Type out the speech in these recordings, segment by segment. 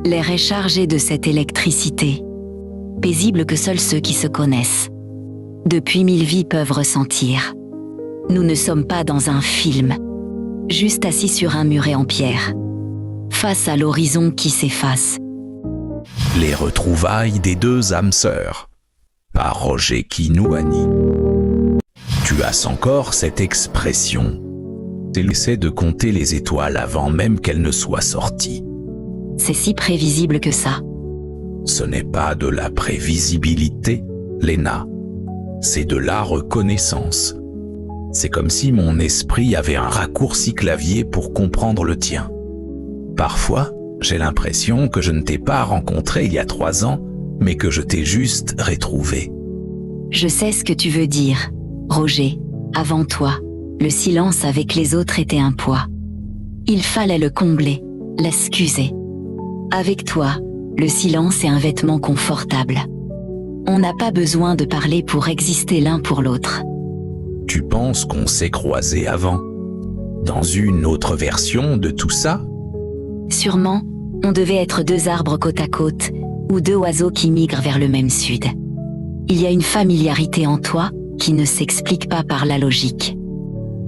L'air est chargé de cette électricité, paisible que seuls ceux qui se connaissent, depuis 1000 vies peuvent ressentir. Nous ne sommes pas dans un film, juste assis sur un muret en pierre, face à l'horizon qui s'efface. Les retrouvailles des deux âmes sœurs, par Roger Kinouani. Tu as encore cette expression. Essaie de compter les étoiles avant même qu'elles ne soient sorties. C'est si prévisible que ça. Ce n'est pas de la prévisibilité, Léna. C'est de la reconnaissance. C'est comme si mon esprit avait un raccourci clavier pour comprendre le tien. Parfois, j'ai l'impression que je ne t'ai pas rencontré il y a 3 ans, mais que je t'ai juste retrouvé. Je sais ce que tu veux dire, Roger. Avant toi, le silence avec les autres était un poids. Il fallait le combler, l'excuser. Avec toi, le silence est un vêtement confortable. On n'a pas besoin de parler pour exister l'un pour l'autre. Tu penses qu'on s'est croisés avant? Dans une autre version de tout ça? Sûrement, on devait être 2 arbres côte à côte, ou 2 oiseaux qui migrent vers le même sud. Il y a une familiarité en toi qui ne s'explique pas par la logique.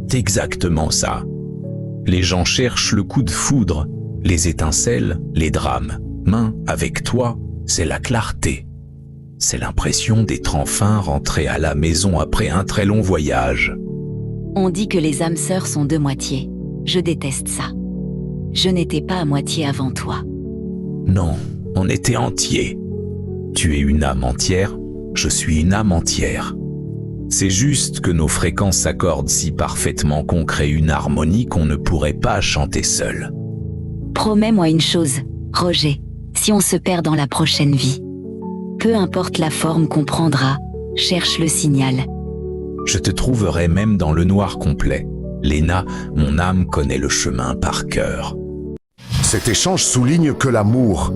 C'est exactement ça. Les gens cherchent le coup de foudre, les étincelles, les drames. Avec toi, c'est la clarté. C'est l'impression d'être enfin rentré à la maison après un très long voyage. On dit que les âmes sœurs sont 2 moitiés. Je déteste ça. Je n'étais pas à moitié avant toi. Non, on était entiers. Tu es une âme entière, je suis une âme entière. C'est juste que nos fréquences s'accordent si parfaitement qu'on crée une harmonie qu'on ne pourrait pas chanter seul. Promets-moi une chose, Roger, si on se perd dans la prochaine vie. Peu importe la forme qu'on prendra, cherche le signal. Je te trouverai même dans le noir complet. Léna, mon âme connaît le chemin par cœur. Cet échange souligne que l'amour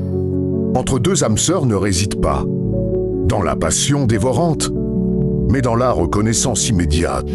entre 2 âmes sœurs ne réside pas dans la passion dévorante, mais dans la reconnaissance immédiate.